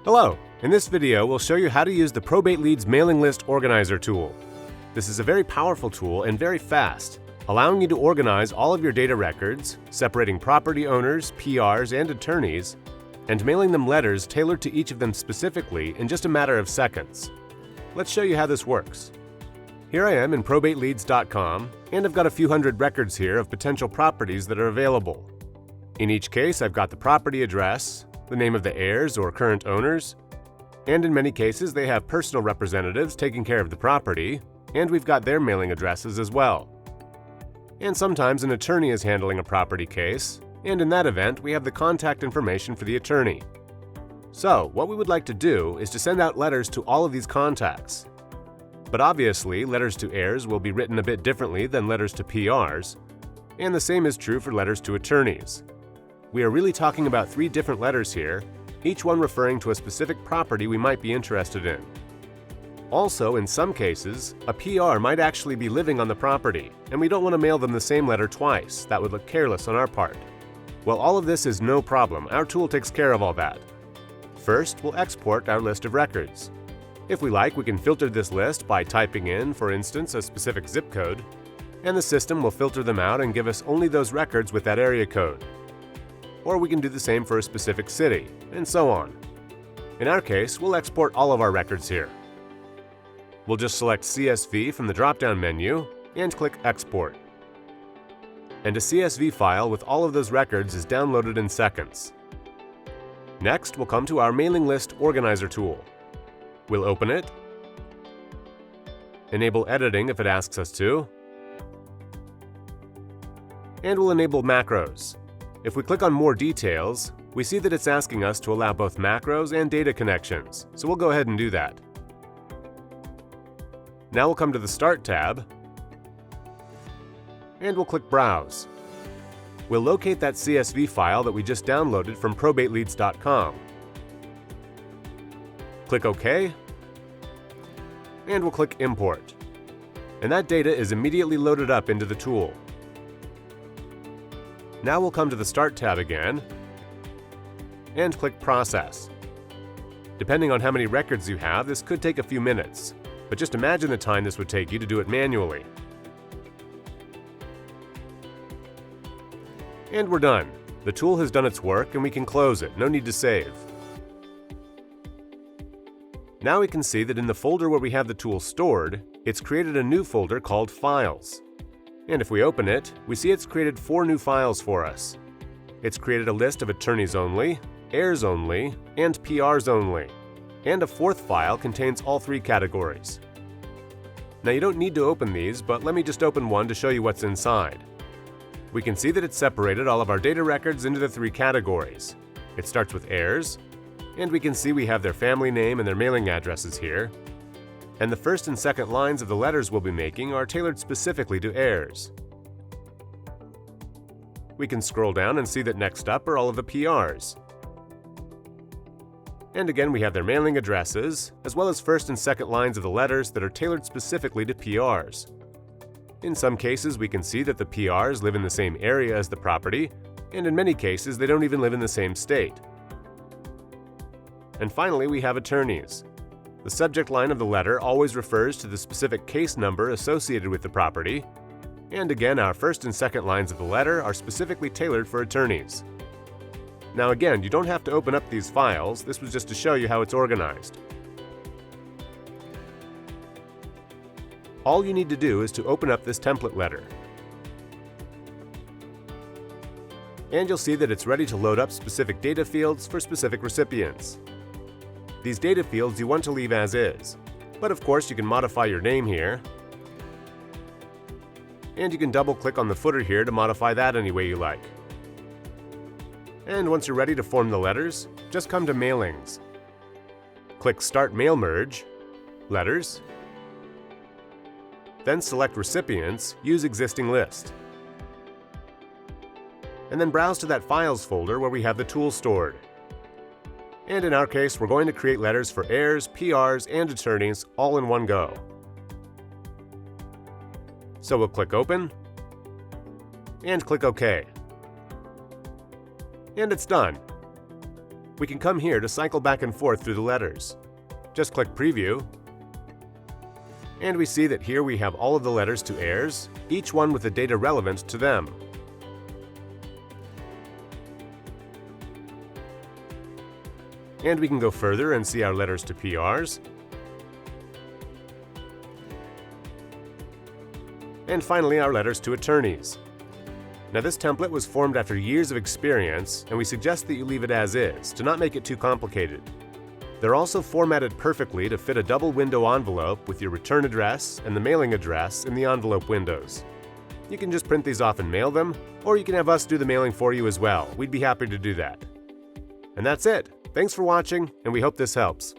Hello! In this video, we'll show you how to use the Probate Leads Mailing List Organizer tool. This is a very powerful tool and very fast, allowing you to organize all of your data records, separating property owners, PRs, and attorneys, and mailing them letters tailored to each of them specifically in just a matter of seconds. Let's show you how this works. Here I am in ProbateLeads.com, and I've got a few hundred records here of potential properties that are available. In each case, I've got the property address, the name of the heirs or current owners, and in many cases they have personal representatives taking care of the property, and we've got their mailing addresses as well. And sometimes an attorney is handling a property case, and in that event we have the contact information for the attorney. So, what we would like to do is to send out letters to all of these contacts. But obviously, letters to heirs will be written a bit differently than letters to PRs, and the same is true for letters to attorneys. We are really talking about 3 different letters here, each one referring to a specific property we might be interested in. Also, in some cases, a PR might actually be living on the property, and we don't want to mail them the same letter twice. That would look careless on our part. Well, all of this is no problem. Our tool takes care of all that. First, we'll export our list of records. If we like, we can filter this list by typing in, for instance, a specific zip code, and the system will filter them out and give us only those records with that area code. Or we can do the same for a specific city, and so on. In our case, we'll export all of our records here. We'll just select CSV from the drop-down menu and click Export. And a CSV file with all of those records is downloaded in seconds. Next, we'll come to our Mailing List Organizer tool. We'll open it, enable editing if it asks us to, and we'll enable macros. If we click on More Details, we see that it's asking us to allow both macros and data connections, so we'll go ahead and do that. Now we'll come to the Start tab, and we'll click Browse. We'll locate that CSV file that we just downloaded from ProbateLeads.com. Click OK, and we'll click Import. And that data is immediately loaded up into the tool. Now we'll come to the Start tab again and click Process. Depending on how many records you have, this could take a few minutes, but just imagine the time this would take you to do it manually. And we're done. The tool has done its work and we can close it, no need to save. Now we can see that in the folder where we have the tool stored, it's created a new folder called Files. And if we open it, we see it's created 4 new files for us. It's created a list of attorneys only, heirs only, and PRs only. And a 4th file contains all 3 categories. Now you don't need to open these, but let me just open one to show you what's inside. We can see that it's separated all of our data records into the 3 categories. It starts with heirs, and we can see we have their family name and their mailing addresses here. And the first and second lines of the letters we'll be making are tailored specifically to heirs. We can scroll down and see that next up are all of the PRs. And again, we have their mailing addresses, as well as first and second lines of the letters that are tailored specifically to PRs. In some cases, we can see that the PRs live in the same area as the property, and in many cases, they don't even live in the same state. And finally, we have attorneys. The subject line of the letter always refers to the specific case number associated with the property, and again, our first and second lines of the letter are specifically tailored for attorneys. Now again, you don't have to open up these files, this was just to show you how it's organized. All you need to do is to open up this template letter. And you'll see that it's ready to load up specific data fields for specific recipients. These data fields you want to leave as is, but of course you can modify your name here, and you can double-click on the footer here to modify that any way you like. And once you're ready to form the letters, just come to Mailings. Click Start Mail Merge, Letters, then select Recipients, Use Existing List. And then browse to that Files folder where we have the tool stored. And in our case, we're going to create letters for heirs, PRs, and attorneys all in one go. So we'll click Open, and click OK. And it's done. We can come here to cycle back and forth through the letters. Just click Preview, and we see that here we have all of the letters to heirs, each one with the data relevant to them. And we can go further and see our letters to PRs. And finally, our letters to attorneys. Now, this template was formed after years of experience, and we suggest that you leave it as is, to not make it too complicated. They're also formatted perfectly to fit a double window envelope with your return address and the mailing address in the envelope windows. You can just print these off and mail them, or you can have us do the mailing for you as well. We'd be happy to do that. And that's it. Thanks for watching, and we hope this helps.